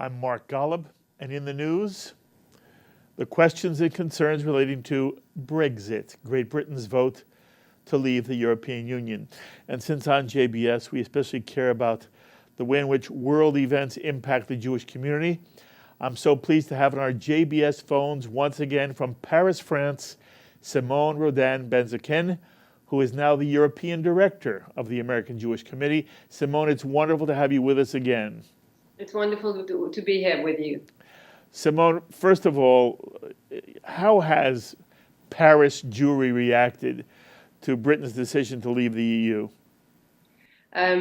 I'm Mark Golub, and in the news, the questions and concerns relating to Brexit, Great Britain's vote to leave the European Union. And since on JBS we especially care about the way in which world events impact the Jewish community, I'm so pleased to have on our JBS phones once again from Paris, France, Simone Rodan Benzaquen, who is now the European Director of the American Jewish Committee. Simone, it's wonderful to have you with us again. It's wonderful to be here with you. Simone, first of all, how has Paris Jewry reacted to Britain's decision to leave the EU? I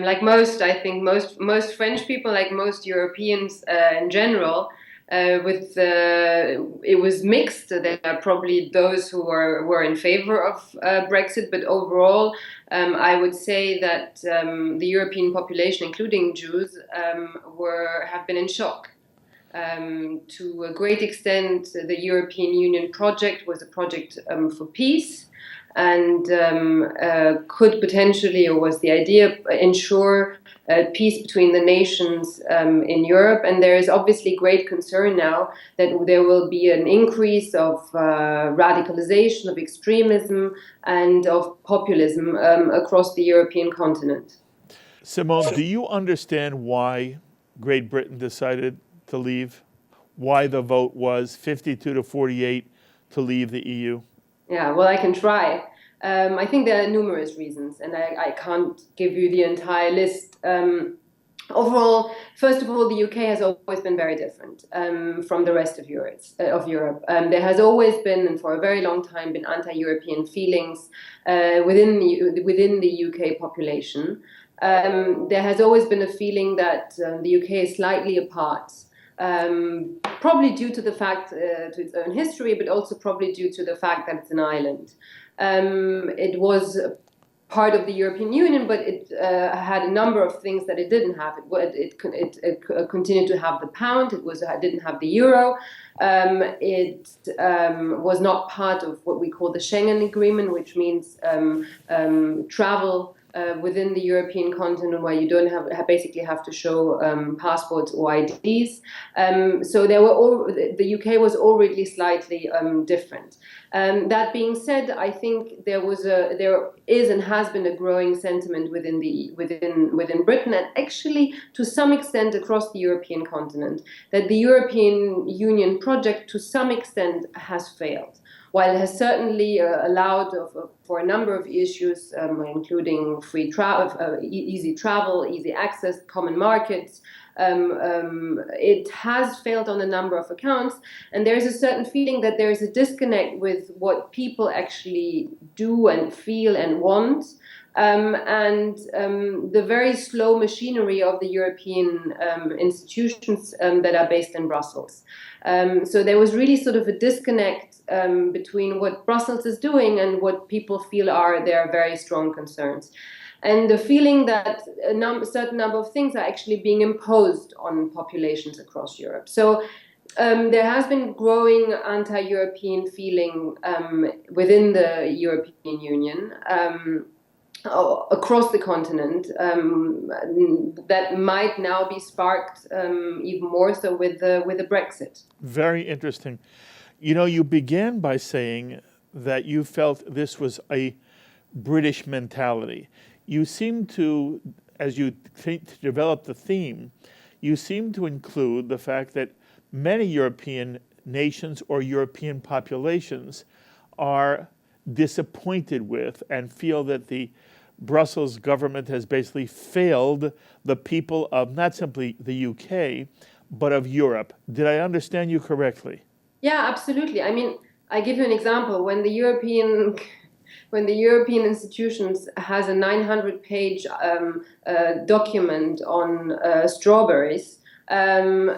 think most French people, like most Europeans in general, it was mixed. There are probably those who were in favor of Brexit, but overall, I would say that the European population, including Jews, have been in shock. To a great extent, the European Union project was a project for peace, and could potentially, or was the idea, ensure peace between the nations in Europe. And there is obviously great concern now that there will be an increase of radicalization, of extremism, and of populism across the European continent. Simone, do you understand why Great Britain decided to leave? Why the vote was 52 to 48 to leave the EU? Yeah, well, I can try. I think there are numerous reasons, and I can't give you the entire list. Overall, first of all, the UK has always been very different from the rest of Europe. There has always been, and for a very long time, been anti-European feelings within the UK population. There has always been a feeling that the UK is slightly apart. Probably due to the fact, to its own history, but also probably due to the fact that it's an island. It was part of the European Union, but it had a number of things that it didn't have. It continued to have the pound. It didn't have the euro. It was not part of what we call the Schengen Agreement, which means travel within the European continent, where you don't basically have to show passports or IDs. So the UK was already slightly different. That being said, I think there is and has been a growing sentiment within Britain, and actually to some extent across the European continent, that the European Union project to some extent has failed. While it has certainly allowed for a number of issues, including free travel, easy travel, easy access, common markets, it has failed on a number of accounts. And there is a certain feeling that there is a disconnect with what people actually do and feel and want, and the very slow machinery of the European institutions that are based in Brussels. So there was really sort of a disconnect between what Brussels is doing and what people feel are their very strong concerns. And the feeling that a certain number of things are actually being imposed on populations across Europe. So there has been growing anti-European feeling within the European Union, across the continent, that might now be sparked even more so with the Brexit. Very interesting. You know, you began by saying that you felt this was a British mentality. You seem to, as you develop the theme, you seem to include the fact that many European nations or European populations are disappointed with and feel that the Brussels government has basically failed the people of not simply the UK, but of Europe. Did I understand you correctly? Yeah, absolutely. I mean, I give you an example. When the European institutions has a 900-page document on strawberries, and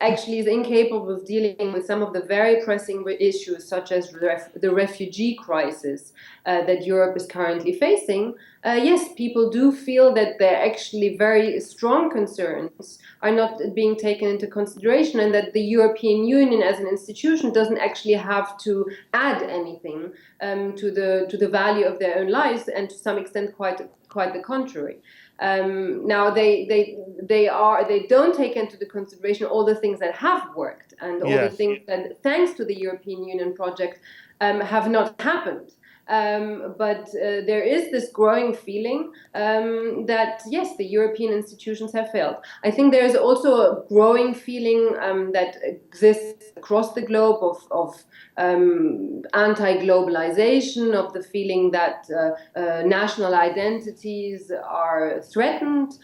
actually is incapable of dealing with some of the very pressing issues, such as the refugee crisis that Europe is currently facing. Yes, people do feel that their actually very strong concerns are not being taken into consideration, and that the European Union as an institution doesn't actually have to add anything to the value of their own lives, and to some extent quite the contrary. Now they don't take into the consideration all the things that have worked and all the Yes. things that, thanks to the European Union project, have not happened. But there is this growing feeling that, yes, the European institutions have failed. I think there is also a growing feeling that exists across the globe of anti-globalization, of the feeling that national identities are threatened,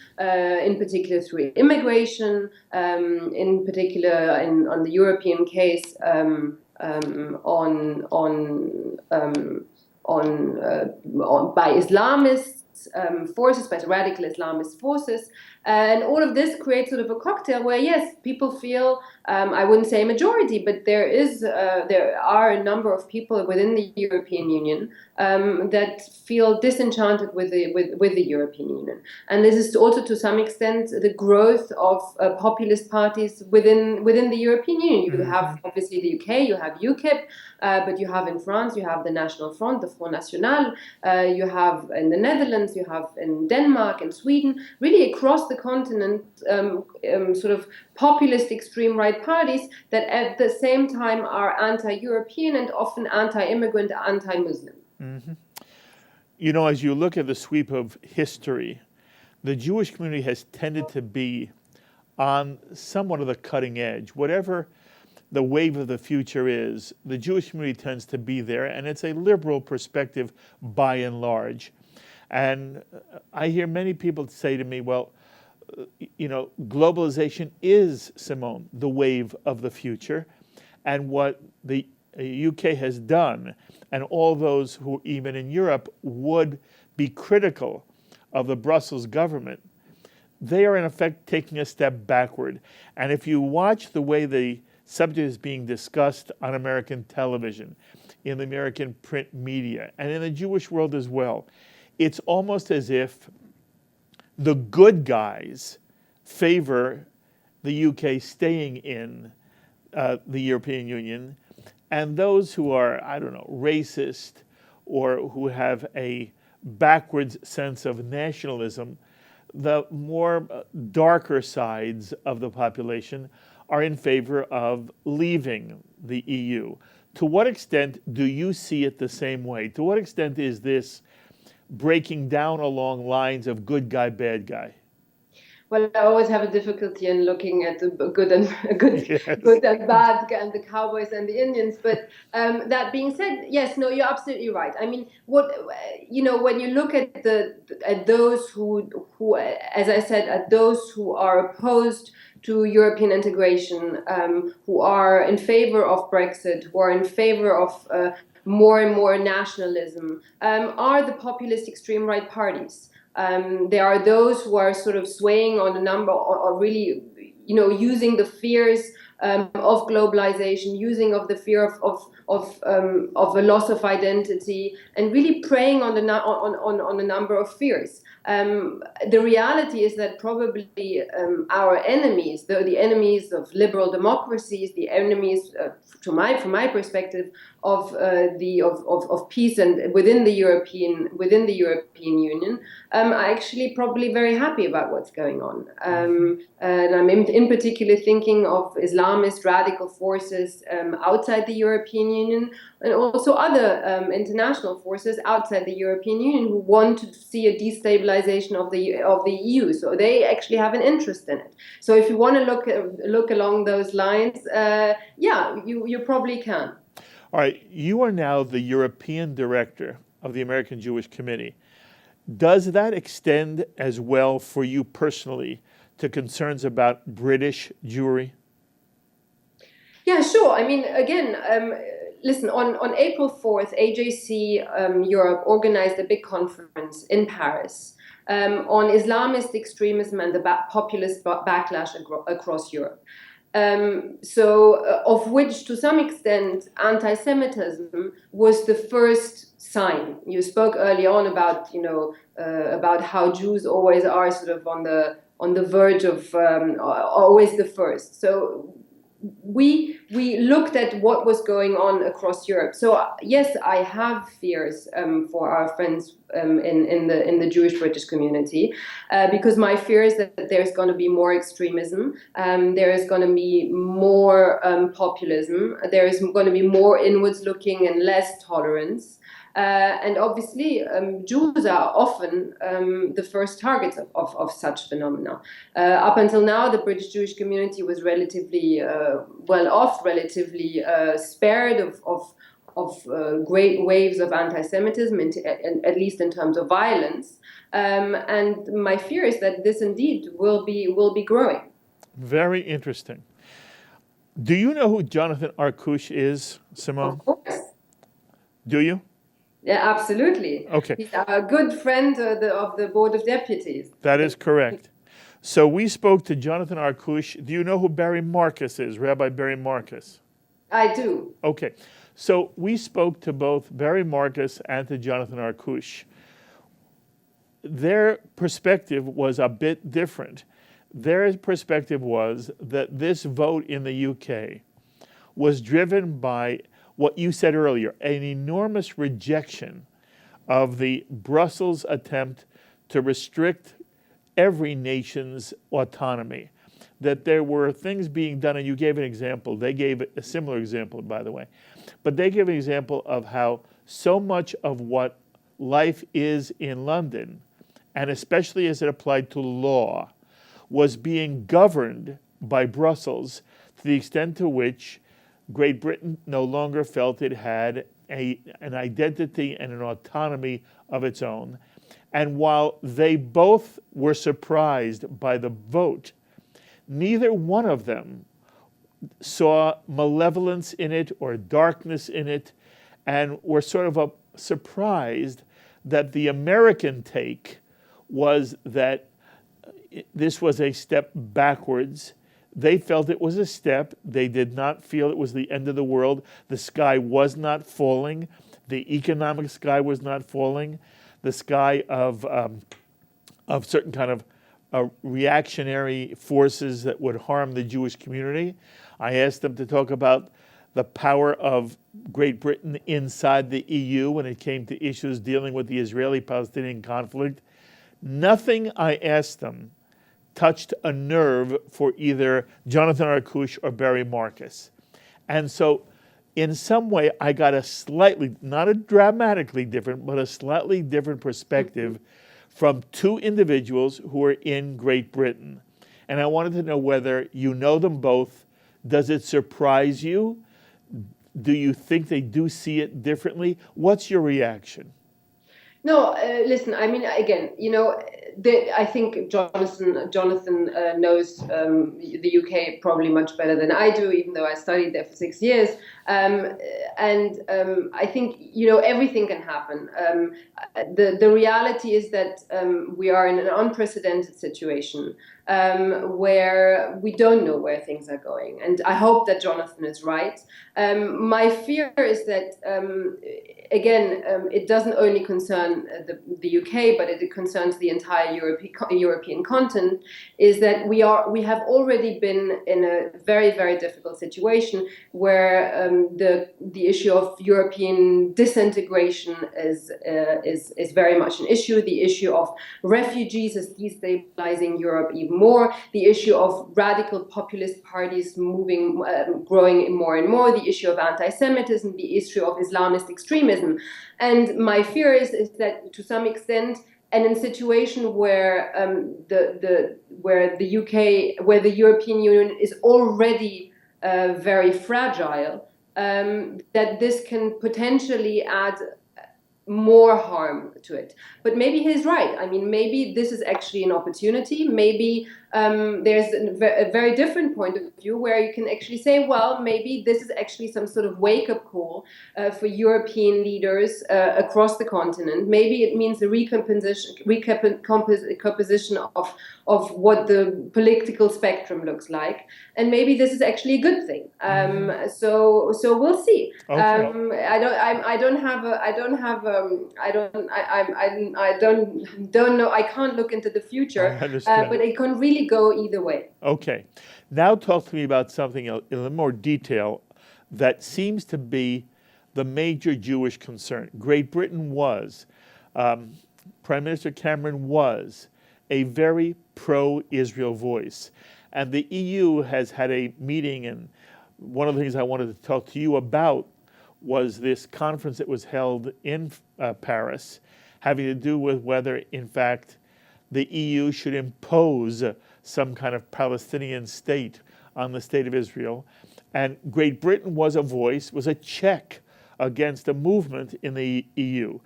in particular through immigration, in particular on the European case, by Islamist forces, by radical Islamist forces. And all of this creates sort of a cocktail where, yes, people feel, I wouldn't say a majority, but there are a number of people within the European Union that feel disenchanted with the European Union. And this is also, to some extent, the growth of populist parties within the European Union. You have, obviously, the UK, you have UKIP, but you have in France, you have the National Front, the Front National, you have in the Netherlands, you have in Denmark and Sweden, really across the continent, sort of populist extreme right parties that at the same time are anti-European and often anti-immigrant, anti-Muslim. Mm-hmm. You know, as you look at the sweep of history, the Jewish community has tended to be on somewhat of the cutting edge. Whatever the wave of the future is, the Jewish community tends to be there, and it's a liberal perspective by and large. And I hear many people say to me, well, you know, globalization is, Simone, the wave of the future. And what the UK has done, and all those who even in Europe would be critical of the Brussels government, they are in effect taking a step backward. And if you watch the way the subject is being discussed on American television, in the American print media, and in the Jewish world as well, it's almost as if the good guys favor the UK staying in the European Union, and those who are, I don't know, racist or who have a backwards sense of nationalism, the more darker sides of the population are in favor of leaving the EU. To what extent do you see it the same way? To what extent is this breaking down along lines of good guy, bad guy? Well, I always have a difficulty in looking at the good and Yes. good and bad, and the cowboys and the Indians. But that being said, yes, no, you're absolutely right. I mean, what when you look at those who, as I said, at those who are opposed to European integration, who are in favor of Brexit, who are in favor of more and more nationalism, are the populist extreme right parties. There are those who are sort of swaying on a number, or really, using the fears of globalization, using of the fear of a loss of identity, and really preying on a number of fears. The reality is that probably our enemies, the enemies of liberal democracies, the enemies, from my perspective, of peace and within the European Union, are actually probably very happy about what's going on. And I'm in particular thinking of Islamist radical forces outside the European Union, and also other international forces outside the European Union who want to see a destabilization of the EU. So they actually have an interest in it. So if you want to look along those lines, you probably can. All right, you are now the European director of the American Jewish Committee. Does that extend as well for you personally to concerns about British Jewry? Yeah, sure. I mean, again, listen, on April 4th, AJC Europe organized a big conference in Paris on Islamist extremism and the populist backlash across Europe. Of which, to some extent, anti-Semitism was the first sign. You spoke early on about how Jews always are sort of on the verge of always the first. So we looked at what was going on across Europe. So yes, I have fears for our friends in the Jewish British community, because my fear is that there's going to be more extremism, there is going to be more populism, there is going to be more inwards looking and less tolerance. And obviously, Jews are often the first targets of such phenomena. Up until now, the British Jewish community was relatively well off, relatively spared of great waves of anti-Semitism, at least in terms of violence. And my fear is that this indeed will be growing. Very interesting. Do you know who Jonathan Arkush is, Simone? Of course. Do you? Yeah, absolutely. Okay. He's a good friend of the Board of Deputies. That is correct. So we spoke to Jonathan Arkush. Do you know who Barry Marcus is, Rabbi Barry Marcus? I do. Okay. So we spoke to both Barry Marcus and to Jonathan Arkush. Their perspective was a bit different. Their perspective was that this vote in the UK was driven by what you said earlier, an enormous rejection of the Brussels attempt to restrict every nation's autonomy. That there were things being done, and you gave an example. They gave a similar example, by the way. But they gave an example of how so much of what life is in London, and especially as it applied to law, was being governed by Brussels to the extent to which Great Britain no longer felt it had an identity and an autonomy of its own. And while they both were surprised by the vote, neither one of them saw malevolence in it or darkness in it, and were sort of surprised that the American take was that this was a step backwards. They felt it was a step. They did not feel it was the end of the world. The sky was not falling. The economic sky was not falling. The sky of certain kind of reactionary forces that would harm the Jewish community. I asked them to talk about the power of Great Britain inside the EU when it came to issues dealing with the Israeli-Palestinian conflict. Nothing I asked them touched a nerve for either Jonathan Arkush or Barry Marcus. And so in some way, I got a slightly, not a dramatically different, but a slightly different perspective from two individuals who are in Great Britain. And I wanted to know whether you know them both. Does it surprise you? Do you think they do see it differently? What's your reaction? No, listen. I mean, again, I think Jonathan knows the UK probably much better than I do, even though I studied there for 6 years. I think everything can happen. The reality is that we are in an unprecedented situation where we don't know where things are going, and I hope that Jonathan is right. My fear is that again, it doesn't only concern the UK, but it concerns the entire European continent. Is that we have already been in a very, very difficult situation where the issue of European disintegration is very much an issue. The issue of refugees is destabilizing Europe even more. The issue of radical populist parties growing more and more. The issue of anti-Semitism. The issue of Islamist extremism. And my fear is that to some extent, and in a situation where the European Union is already very fragile, that this can potentially add more harm to it. But maybe he's right. I mean, maybe this is actually an opportunity. Maybe there's a very different point of view where you can actually say, well, maybe this is actually some sort of wake-up call for European leaders across the continent. Maybe it means a recomposition of what the political spectrum looks like, and maybe this is actually a good thing. So we'll see. Okay. I don't know. I can't look into the future, but it can really go either way. Okay. Now talk to me about something in a little more detail that seems to be the major Jewish concern. Great Britain was, Prime Minister Cameron was a very pro-Israel voice. And the EU has had a meeting, and one of the things I wanted to talk to you about was this conference that was held in Paris, having to do with whether, in fact, the EU should impose some kind of Palestinian state on the state of Israel. And Great Britain was a voice, was a check against a movement in the EU.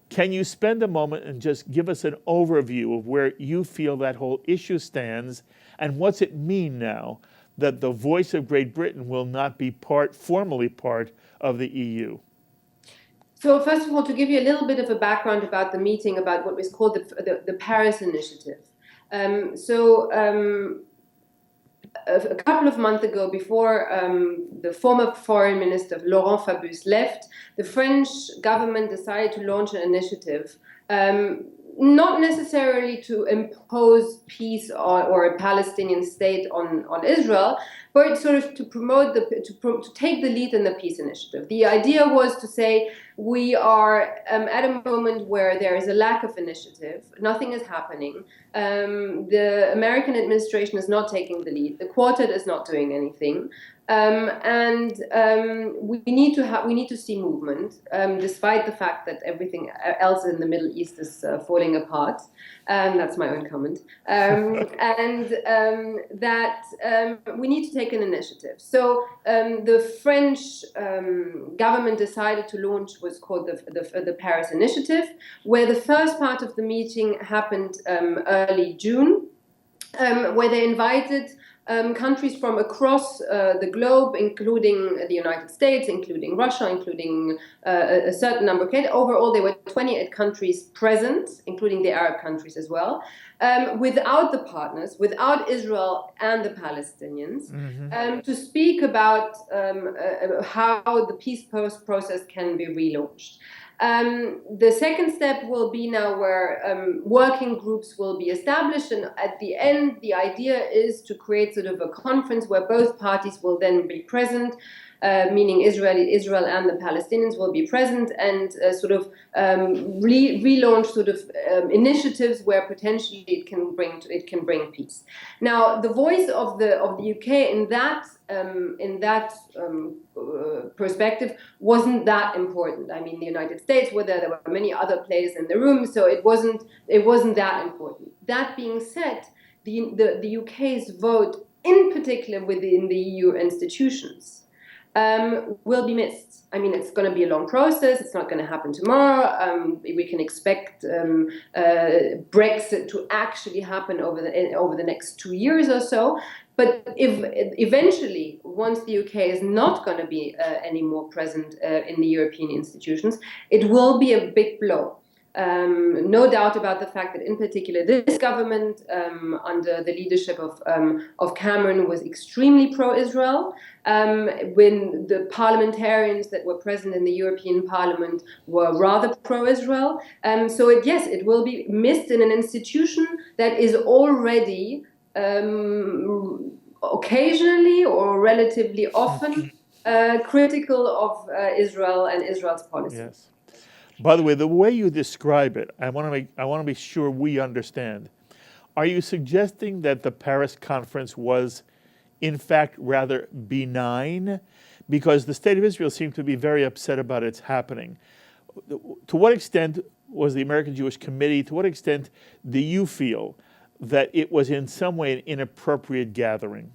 Can you spend a moment and just give us an overview of where you feel that whole issue stands, and what's it mean now that the voice of Great Britain will not be formally part of the EU? So first of all, to give you a little bit of a background about the meeting, about what was called the Paris Initiative. A couple of months ago, before the former foreign minister Laurent Fabius left, the French government decided to launch an initiative, not necessarily to impose peace or a Palestinian state on Israel, but sort of to promote to take the lead in the peace initiative. The idea was to say we are at a moment where there is a lack of initiative, nothing is happening. The American administration is not taking the lead. The Quartet is not doing anything. We need to see movement, despite the fact that everything else in the Middle East is falling apart. That's my own comment. We need to take an initiative. So the French government decided to launch what's called the Paris Initiative, where the first part of the meeting happened early June, where they invited countries from across the globe, including the United States, including Russia, including a certain number of countries. Overall, there were 28 countries present, including the Arab countries as well, without the partners, without Israel and the Palestinians, to speak about how the peace process can be relaunched. The second step will be now where working groups will be established, and at the end the idea is to create sort of a conference where both parties will then be present, meaning Israel and the Palestinians will be present, and relaunch sort of initiatives where potentially it can bring peace. Now, the voice of the UK in that perspective wasn't that important. I mean, the United States were there were many other players in the room, so it wasn't that important. That being said, the UK's vote, in particular within the EU institutions, will be missed. I mean, it's going to be a long process. It's not going to happen tomorrow. We can expect Brexit to actually happen over the next 2 years or so. But if eventually, once the UK is not going to be any more present in the European institutions, it will be a big blow. No doubt about the fact that, in particular, this government, under the leadership of Cameron, was extremely pro-Israel. When the parliamentarians that were present in the European Parliament were rather pro-Israel. It will be missed in an institution that is already occasionally or relatively often critical of Israel and Israel's policy. Yes. By the way, the way you describe it, I want to be sure we understand. Are you suggesting that the Paris conference was, in fact, rather benign? Because the state of Israel seemed to be very upset about its happening. To what extent was the American Jewish Committee, to what extent do you feel that it was in some way an inappropriate gathering?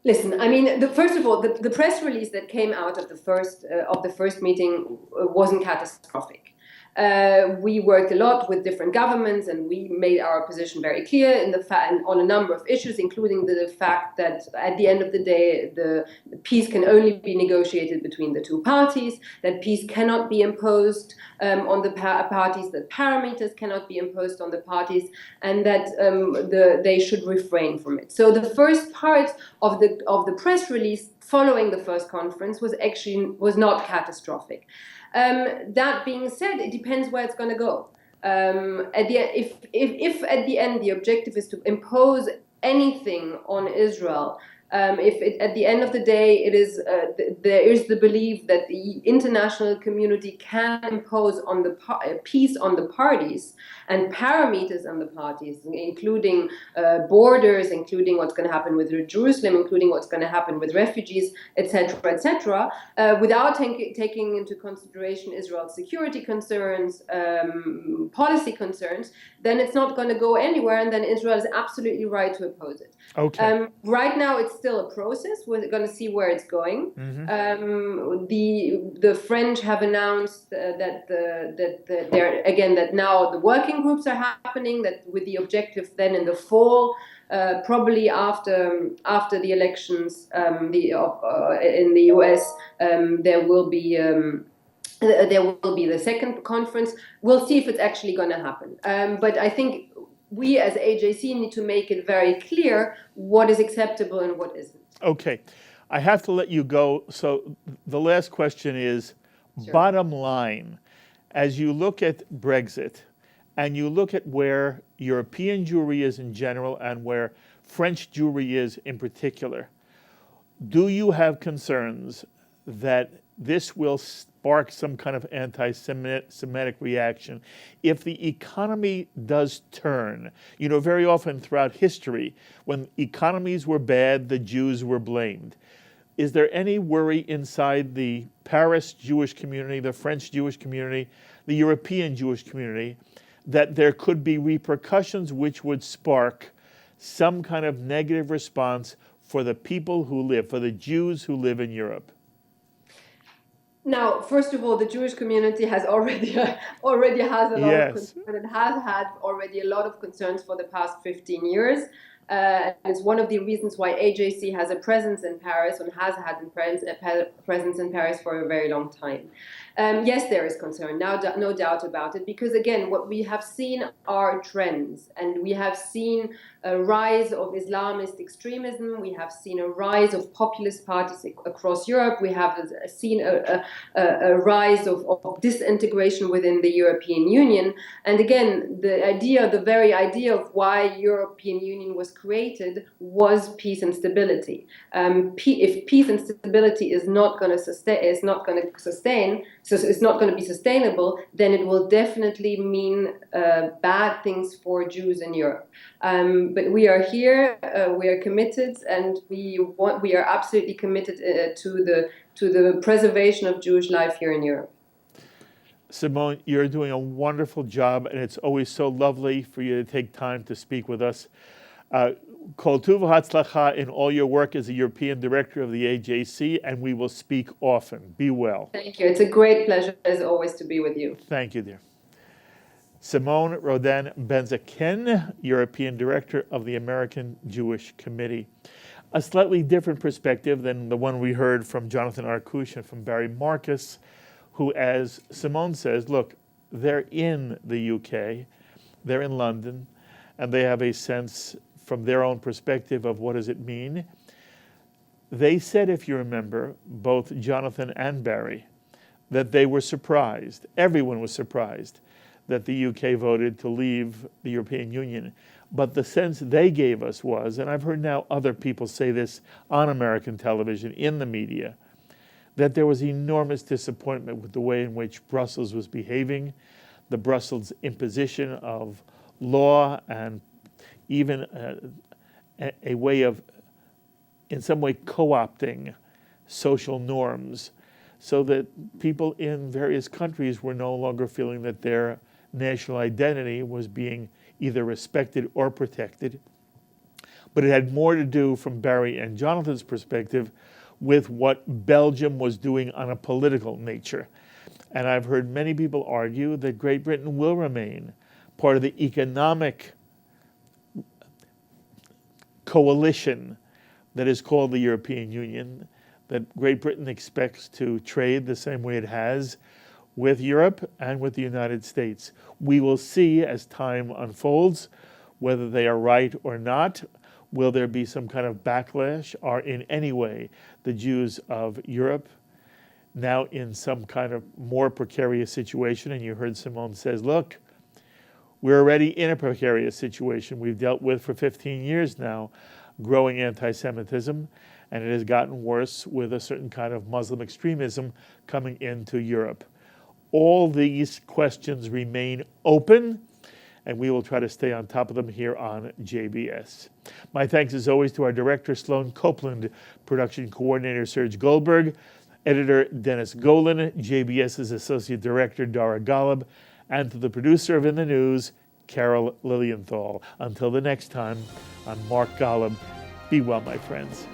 Listen, I mean, first of all, the press release that came out of the first meeting wasn't catastrophic. We worked a lot with different governments, and we made our position very clear on a number of issues, including the fact that at the end of the day, the peace can only be negotiated between the two parties, that peace cannot be imposed on the parties, that parameters cannot be imposed on the parties, and that they should refrain from it. So the first part of the press release following the first conference was not catastrophic. That being said, it depends where it's going to go. If at the end the objective is to impose anything on Israel, at the end of the day, there is the belief that the international community can impose on the peace on the parties and parameters on the parties, including borders, including what's going to happen with Jerusalem, including what's going to happen with refugees, etc., etc., without taking into consideration Israel's security concerns, policy concerns, then it's not going to go anywhere, and then Israel is absolutely right to oppose it. Okay. Right now, it's still a process. We're going to see where it's going. Mm-hmm. The French have announced that now the working groups are happening. That with the objective then in the fall, probably after the elections, in the US, there will be. There will be the second conference. We'll see if it's actually going to happen. But I think we as AJC need to make it very clear what is acceptable and what isn't. Okay. I have to let you go. So the last question is, Sure. Bottom line, as you look at Brexit and you look at where European Jewry is in general and where French Jewry is in particular, do you have concerns that this will spark some kind of anti-Semitic reaction if the economy does turn? You know, very often throughout history, when economies were bad, the Jews were blamed. Is there any worry inside the Paris Jewish community, the French Jewish community, the European Jewish community, that there could be repercussions which would spark some kind of negative response for the people who live, for the Jews who live in Europe? Now, first of all, the Jewish community has already has a lot of Yes. concern and has had already a lot of concerns for the past 15 years. And it's one of the reasons why AJC has a presence in Paris and has had a presence in Paris for a very long time. Yes, there is concern, no doubt about it, because again, what we have seen are trends, and we have seen a rise of Islamist extremism, we have seen a rise of populist parties across Europe, we have seen a rise of disintegration within the European Union. And again, the very idea of why European Union was created was peace and stability. If peace and stability is not going to sustain, so it's not going to be sustainable, then it will definitely mean bad things for Jews in Europe. But we are here, we are committed, and we are absolutely committed to the preservation of Jewish life here in Europe. Simone, you're doing a wonderful job, and it's always so lovely for you to take time to speak with us. Kol tuv v'hatzlacha in all your work as a European Director of the AJC, and we will speak often. Be well. Thank you. It's a great pleasure, as always, to be with you. Thank you, dear. Simone Rodan Benzaquen, European Director of the American Jewish Committee. A slightly different perspective than the one we heard from Jonathan Arkush and from Barry Marcus, who, as Simone says, look, they're in the UK, they're in London, and they have a sense from their own perspective of what does it mean. They said, if you remember, both Jonathan and Barry, that they were surprised, everyone was surprised, that the UK voted to leave the European Union. But the sense they gave us was, and I've heard now other people say this on American television, in the media, that there was enormous disappointment with the way in which Brussels was behaving, the Brussels imposition of law and even a way of, in some way, co-opting social norms, so that people in various countries were no longer feeling that their national identity was being either respected or protected. But it had more to do, from Barry and Jonathan's perspective, with what Belgium was doing on a political nature. And I've heard many people argue that Great Britain will remain part of the economic coalition that is called the European Union, that Great Britain expects to trade the same way it has with Europe and with the United States. We will see as time unfolds whether they are right or not. Will there be some kind of backlash? Are in any way the Jews of Europe now in some kind of more precarious situation? And you heard Simone says, look, We're already in a precarious situation we've dealt with for 15 years now, growing anti-Semitism, and it has gotten worse with a certain kind of Muslim extremism coming into Europe. All these questions remain open, and we will try to stay on top of them here on JBS. My thanks as always to our director, Sloan Copeland, production coordinator, Serge Goldberg, editor, Dennis Golan, JBS's associate director, Dara Golub, and to the producer of In the News, Carol Lilienthal. Until the next time, I'm Mark Golub. Be well, my friends.